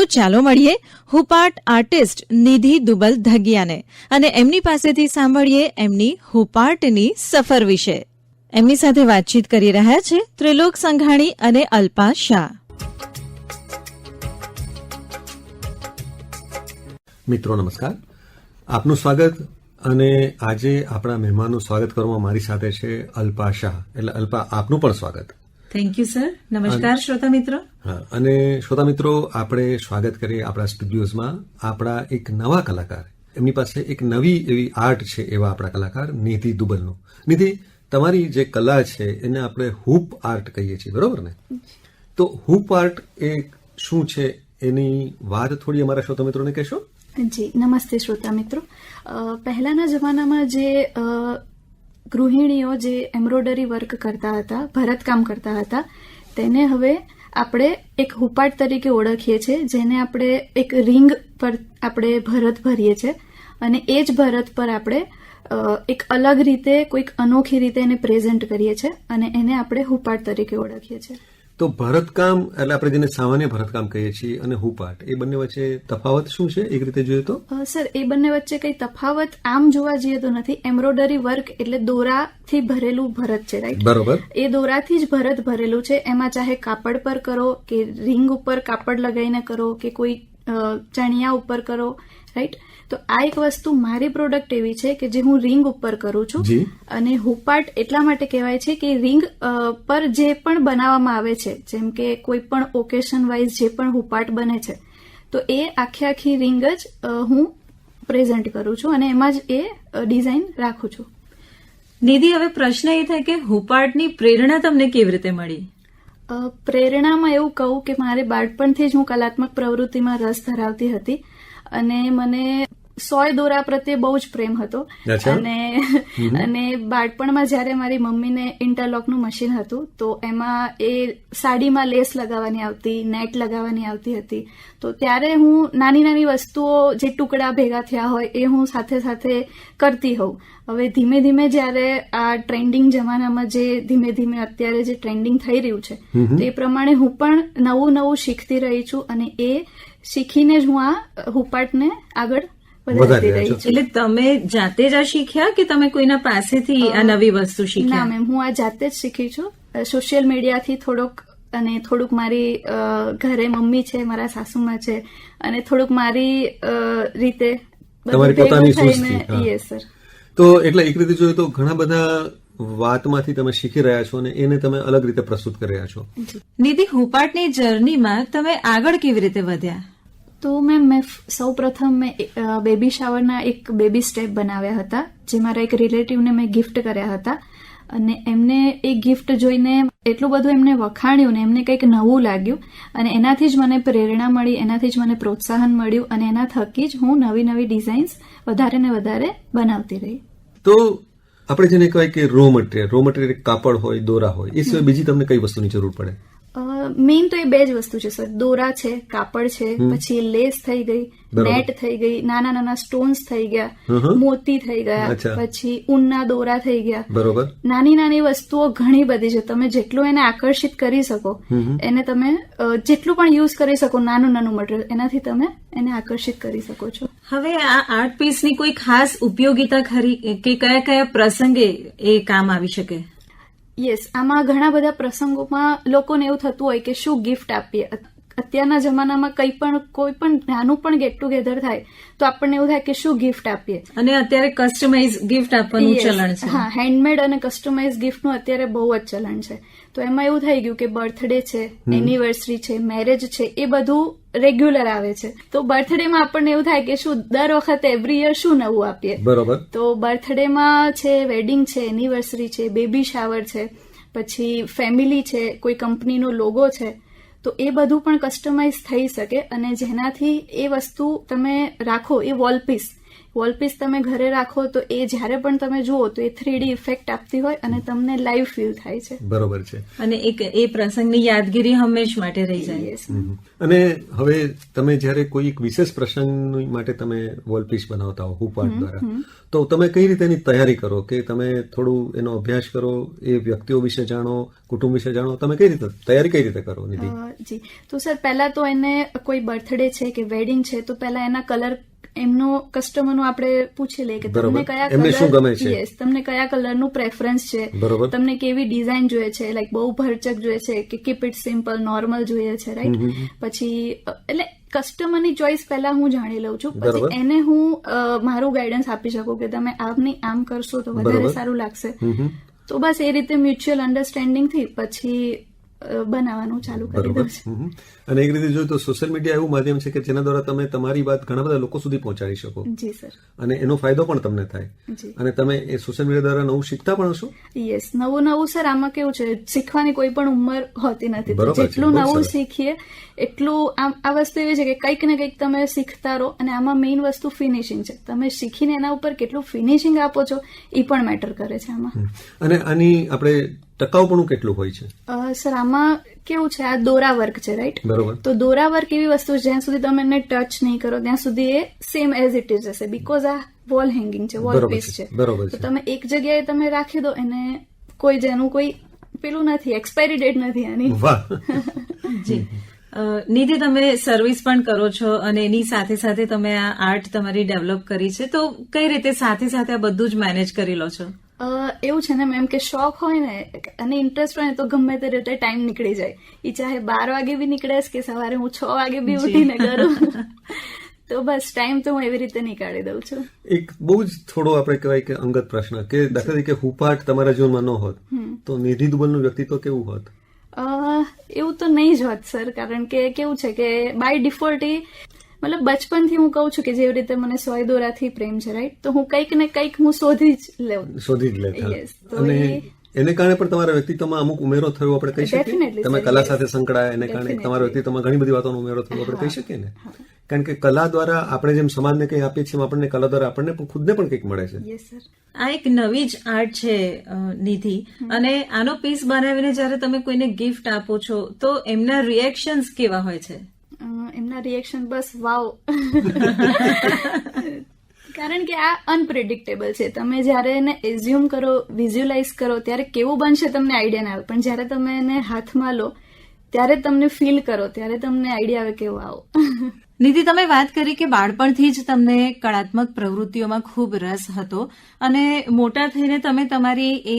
તો ચાલો મળીએ હુપાર્ટ આર્ટિસ્ટ નિધિ દુબલ ધગિયાને અને એમની પાસેથી સાંભળીએ એમની હુપાર્ટની સફર વિશે. એમની સાથે વાતચીત કરી રહ્યા છે ત્રિલોક સંઘાણી અને અલ્પા શાહ. મિત્રો નમસ્કાર, આપનું સ્વાગત. અને આજે આપણા મહેમાનનું સ્વાગત કરવામાં મારી સાથે છે અલ્પા શાહ. એટલે અલ્પા, આપનું પણ સ્વાગત. Thank you sir. નમસ્કાર શ્રોતા મિત્રો. હા, અને શ્રોતા મિત્રો, આપણે સ્વાગત કરીએ આપણા સ્ટુડિયોઝમાં આપણા એક નવા કલાકાર. એમની પાસે એક નવી એવી આર્ટ છે, એવા આપણા કલાકાર નિધિ દુબલનું. નિધિ, તમારી જે કલા છે એને આપણે હૂપ આર્ટ કહીએ છીએ, બરોબર ને? તો હૂપ આર્ટ એ શું છે એની વાત થોડી અમારા શ્રોતા મિત્રોને કહેશો? જી, નમસ્તે શ્રોતા મિત્રો. પહેલાના જમાનામાં જે ગૃહિણીઓ જે એમ્બ્રોઇડરી વર્ક કરતા હતા, ભરતકામ કરતા હતા, તેને હવે આપણે એક હુપાર્ટ તરીકે ઓળખીએ છીએ, જેને આપણે એક રિંગ પર આપણે ભરત ભરીએ છીએ અને એ જ ભરત પર આપણે એક અલગ રીતે, કોઈક અનોખી રીતે એને પ્રેઝન્ટ કરીએ છીએ અને એને આપણે હુપાર્ટ તરીકે ઓળખીએ છીએ. તો ભરતકામ એટલે આપણે જેને સામાન્ય ભરતકામ કહીએ છીએ અને હૂપાર્ટ, એ બંને વચ્ચે તફાવત શું છે એક રીતે જોઈએ તો? સર, એ બંને વચ્ચે કઈ તફાવત આમ જોવા જઈએ તો નથી. એમ્બ્રોઇડરી વર્ક એટલે દોરાથી ભરેલું ભરત છે, રાઈટ? બરોબર. એ દોરાથી જ ભરત ભરેલું છે. એમાં ચાહે કાપડ પર કરો કે રિંગ ઉપર કાપડ લગાવીને કરો કે કોઈ ચણિયા ઉપર કરો, રાઈટ? તો આ એક વસ્તુ મારી પ્રોડક્ટ એવી છે કે જે હું રિંગ ઉપર કરું છું. અને હુપાર્ટ એટલા માટે કહેવાય છે કે રિંગ પર જે પણ બનાવવામાં આવે છે, જેમ કે કોઈ પણ ઓકેશન વાઇઝ જે પણ હુપાર્ટ બને છે, તો એ આખી રિંગ જ હું પ્રેઝન્ટ કરું છું અને એમાં જ એ ડિઝાઇન રાખું છું. નિધિ, હવે પ્રશ્ન એ થાય કે હુપાર્ટની પ્રેરણા તમને કેવી રીતે મળી? પ્રેરણામાં એવું કહું કે મારે બાળપણથી જ હું કલાત્મક પ્રવૃત્તિમાં રસ ધરાવતી હતી અને મને સોય દોરા પ્રત્યે બહુ જ પ્રેમ હતો. અને બાળપણમાં જયારે મારી મમ્મીને ઇન્ટરલોકનું મશીન હતું, તો એમાં એ સાડીમાં લેસ લગાવવાની આવતી, નેટ લગાવવાની આવતી હતી. તો ત્યારે હું નાની નાની વસ્તુઓ, જે ટુકડા ભેગા થયા હોય, એ હું સાથે સાથે કરતી હોઉં. હવે ધીમે ધીમે જયારે આ ટ્રેન્ડિંગ જમાનામાં જે ધીમે ધીમે અત્યારે જે ટ્રેન્ડિંગ થઈ રહ્યું છે, તો એ પ્રમાણે હું પણ નવું નવું શીખતી રહી છું અને એ શીખીને જ હું આ હુપાર્ટને આગળ વધારતી રહી છું. એટલે તમે જાતે જ આ શીખ્યા કે તમે કોઈના પાસેથી આ નવી વસ્તુ શીખ્યા? ના મેમ, હું આ જાતે જ શીખી છું. સોશિયલ મીડિયાથી થોડુંક મારી ઘરે મમ્મી છે, મારા સાસુમાં છે, અને થોડુંક મારી રીતે તમારી પોતાની સૂઝથી. Yes sir. તો એટલે એક રીતે જોઈએ તો ઘણા બધા વાતમાંથી તમે શીખી રહ્યા છો અને એને તમે અલગ રીતે પ્રસ્તુત કરી રહ્યા છો. નિધિ, હુપાર્ટની જર્નીમાં તમે આગળ કેવી રીતે વધ્યા? તો મેં સૌ પ્રથમ બેબી શાવરના એક બેબી સ્ટેપ બનાવ્યા હતા, જે મારા એક રિલેટિવને મેં ગિફ્ટ કર્યા હતા. અને એમને એ ગિફ્ટ જોઈને એટલું બધું એમને વખાણ્યું ને એમને કંઈક નવું લાગ્યું અને એનાથી જ મને પ્રેરણા મળી, એનાથી જ મને પ્રોત્સાહન મળ્યું અને એના થકી જ હું નવી નવી ડિઝાઇન્સ વધારે ને વધારે બનાવતી રહી. તો આપણે જેને કહેવાય કે રો મટીરિયલ કાપડ હોય, દોરા હોય, એ સિવાય બીજી તમને કઈ વસ્તુની જરૂર પડે? મેઇન તો એ બે જ વસ્તુ છે સર. દોરા છે, કાપડ છે, પછી લેસ થઈ ગઈ, નેટ થઈ ગઈ, નાના નાના સ્ટોન્સ થઈ ગયા, મોતી થઈ ગયા, પછી ઊનના દોરા થઈ ગયા. બરોબર. નાની નાની વસ્તુઓ ઘણી બધી છે. તમે જેટલું એને આકર્ષિત કરી શકો, એને તમે જેટલું પણ યુઝ કરી શકો, નાનું નાનું મટીરિયલ, એનાથી તમે એને આકર્ષિત કરી શકો છો. હવે આ આર્ટ પીસની કોઈ ખાસ ઉપયોગિતા ખરી કે કયા કયા પ્રસંગે એ કામ આવી શકે? યસ, આમાં ઘણા બધા પ્રસંગોમાં લોકોને એવું થતું હોય કે શું ગિફ્ટ આપીએ. અત્યારના જમાનામાં કોઈ પણ નાનું પણ ગેટ ટુગેધર થાય તો આપણને એવું થાય કે શું ગિફ્ટ આપીએ. અને અત્યારે કસ્ટમાઇઝ ગિફ્ટ આપવાનું ચલણ છે. હા, હેન્ડમેડ અને કસ્ટમાઇઝ ગિફ્ટનું અત્યારે બહુ જ ચલણ છે. તો એમાં એવું થઈ ગયું કે બર્થડે છે, એનિવર્સરી છે, મેરેજ છે, એ બધું રેગ્યુલર આવે છે. તો બર્થડેમાં આપણને એવું થાય કે શું દર વખતે એવરી યર શું નવું આપીએ. બરોબર. તો બર્થડેમાં છે, વેડિંગ છે, એનિવર્સરી છે, બેબી શાવર છે, પછી ફેમિલી છે, કોઈ કંપનીનો લોગો છે, તો એ બધું પણ કસ્ટમાઇઝ થઈ શકે અને જેનાથી એ વસ્તુ તમે રાખો, એ વોલપીસ વોલપીસ તમે ઘરે રાખો તો એ જ્યારે પણ તમે જુઓ તો એ 3D ઇફેક્ટ આપતી હોય અને તમને લાઈવ ફીલ થાય છે. બરોબર છે. અને એક એ પ્રસંગની યાદગીરી હંમેશ માટે રહી જાય. Yes. અને હવે તમે જ્યારે કોઈ એક વિશેષ પ્રસંગ માટે તમે વોલપીસ બનાવતા હો હુપાર્ટ દ્વારા, તો તમે કઈ રીતે એની તૈયારી કરો? કે તમે થોડું એનો અભ્યાસ કરો, એ વ્યક્તિઓ વિશે જાણો, કુટુંબ વિશે જાણો, તમે કઈ રીતે તૈયારી કઈ રીતે કરો નિધિ? જી તો સર પહેલા તો એને કોઈ બર્થડે છે કે વેડિંગ છે તો પહેલા એના કલર એમનો કસ્ટમરનું આપણે પૂછી લઈએ કે તમને કયા એમને શું ગમે છે, યસ તમને કયા કલરનું પ્રેફરન્સ છે, બરોબર, તમને કેવી ડિઝાઇન જોઈએ છે, લાઈક બહુ ભરચક જોઈએ છે કે કીપ ઇટ સિમ્પલ નોર્મલ જોઈએ છે, રાઈટ? પછી એટલે કસ્ટમરની ચોઇસ પહેલા હું જાણી લઉં છું, પછી એને હું મારું ગાઈડન્સ આપી શકું કે તમે આમ કરશો તો વધારે સારું લાગશે. તો બસ એ રીતે મ્યુચ્યુઅલ અન્ડરસ્ટેન્ડિંગ થી પછી બનાવવાનું ચાલુ કરી દઉં છું. અને એક રીતે જોઈએ તો સોશિયલ મીડિયા એવું માધ્યમ છે કે જેના દ્વારા તમે તમારી વાત ઘણા બધા લોકો સુધી પહોંચાડી શકો. જી સર. અને એનો ફાયદો પણ તમને થાય. અને તમે એ સોશિયલ મીડિયા દ્વારા નવું શીખતા પણ હશો. યસ, નવું સર આમાં કેવું છે, શીખવાની કોઈ પણ ઉંમર હોતી નથી. જેટલું નવું શીખીએ એટલું આ વસ્તુ એવી છે કે કંઈક ને કંઈક તમે શીખતા રહો. અને આમાં મેઇન વસ્તુ ફિનિશિંગ છે. તમે શીખીને એના ઉપર કેટલું ફિનિશિંગ આપો છો એ પણ મેટર કરે છે આમાં. અને આની આપણે ટકાઉપણું કેટલું હોય છે? સર આમાં કેવું છે, આ દોરા વર્ક છે, રાઈટ? બરોબર. તો દોરા વર્ક એવી વસ્તુ છે જ્યાં સુધી તમે એને ટચ નહીં કરો ત્યાં સુધી એ સેમ એઝ ઇટ ઇઝ હશે, બીકોઝ આ વોલ હેંગિંગ છે, વોલ પીસ છે. બરોબર. તો તમે એક જગ્યાએ તમે રાખી દો, એને કોઈ જેનું કોઈ પેલું નથી, એક્સપાયરી ડેટ નથી આની. વાહ. જી નિધિ, તમે સર્વિસ પણ કરો છો અને એની સાથે સાથે તમે આ આર્ટ તમારી ડેવલપ કરી છે, તો કઈ રીતે સાથે સાથે આ બધું જ મેનેજ કરી લો છો? એવું છે ને મેમ કે શોખ હોય ને અને ઇન્ટરેસ્ટ હોય ને તો ગમે તે રીતે ટાઈમ નીકળી જાય. એ ચાહે 12 વાગે બી નીકળે કે સવારે હું 6 વાગે બી ઉઠીને કરું. તો બસ ટાઈમ તો હું એવી રીતે નીકાળી દઉં છું. એક બહુ જ થોડો આપણે કહેવાય કે અંગત પ્રશ્ન, કે દાખલા તરીકે હુપાર્ટ તમારા જીવનમાં ન હોત તો નિધિ દુબલનું વ્યક્તિત્વ કેવું હોત? એવું તો નહીં જ હોત સર, કારણ કે કેવું છે કે બાય ડિફોલ્ટ મતલબ બચપનથી હું કહું છું કે જેવી રીતે મને સોય દોરાથી પ્રેમ છે, રાઈટ? તો હું કંઈક ને કંઈક હું શોધી જ લેતા. અને એને કારણે પણ તમારા વ્યક્તિત્વમાં અમુક ઉમેરો થયો આપણે કહી શકીએ. તમે કલા સાથે સંકળાયા, એને કારણે તમારા વ્યક્તિત્વમાં ઘણી બધી વાતોનો ઉમેરો થયો આપણે કહી શકીએ ને. કારણ કે કલા દ્વારા આપણે જેમ સમાજને કંઈ આપીએ છીએ, આપણને કલા દ્વારા આપણને ખુદને પણ કંઈક મળે છે. આ એક નવી જ આર્ટ છે નિધિ, અને આનો પીસ બનાવીને જયારે તમે કોઈને ગિફ્ટ આપો છો તો એમના રિએક્શન્સ કેવા હોય છે? એમના રિએક્શન બસ વાવ. કારણ કે આ અનપ્રેડિક્ટેબલ છે. તમે જયારે એને એઝ્યુમ કરો, વિઝ્યુઅલાઇઝ કરો ત્યારે કેવું બનશે તમને આઈડિયા ના આવે, પણ જયારે તમે એને હાથમાં લો ત્યારે તમને ફીલ કરો ત્યારે તમને આઈડિયા આવે કે વાવ. નિધિ, તમે વાત કરી કે બાળપણથી જ તમને કળાત્મક પ્રવૃત્તિઓમાં ખૂબ રસ હતો અને મોટા થઈને તમે તમારી એ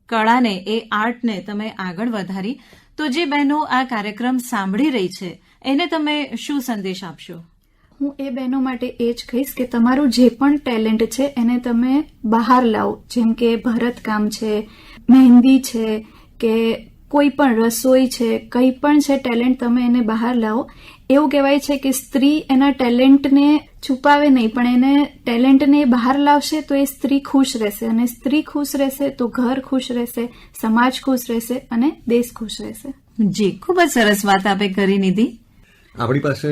કળાને, એ આર્ટને તમે આગળ વધારી. તો જે બહેનો આ કાર્યક્રમ સાંભળી રહી છે એને તમે શું સંદેશ આપશો? હું એ બહેનો માટે એ જ કહીશ કે તમારું જે પણ ટેલેન્ટ છે એને તમે બહાર લાવો. જેમ કે ભરતકામ છે, મહેંદી છે, કે કોઈ પણ રસોઈ છે, કંઈ પણ છે ટેલેન્ટ, તમે એને બહાર લાવો. એવું કહેવાય છે કે સ્ત્રી એના ટેલેન્ટને છુપાવે નહીં, પણ એને ટેલેન્ટને બહાર લાવશે તો એ સ્ત્રી ખુશ રહેશે, અને સ્ત્રી ખુશ રહેશે તો ઘર ખુશ રહેશે, સમાજ ખુશ રહેશે અને દેશ ખુશ રહેશે. જી, ખૂબ જ સરસ વાત આપે કરી નિધિ. આપણી પાસે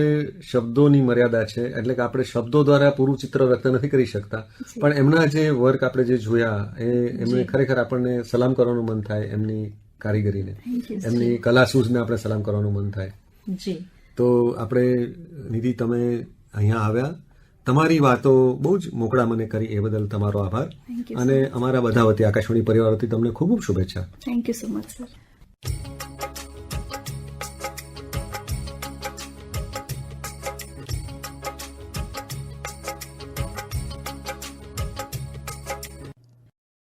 શબ્દોની મર્યાદા છે, એટલે કે આપણે શબ્દો દ્વારા પૂરું ચિત્ર વ્યક્ત નથી કરી શકતા, પણ એમના જે વર્ક આપણે જે જોયા એમને ખરેખર આપણને સલામ કરવાનું મન થાય. એમની કારીગરીને, એમની કલા સૂઝને આપણે સલામ કરવાનું મન થાય. જી. તો આપણે નિધિ, તમે અહીંયા આવ્યા, તમારી વાતો બહુ જ મોકળા મને કરી, એ બદલ તમારો આભાર. અને અમારા બધા વતી, આકાશવાણી પરિવાર વતી તમને ખૂબ ખૂબ શુભેચ્છા. Thank you so much sir.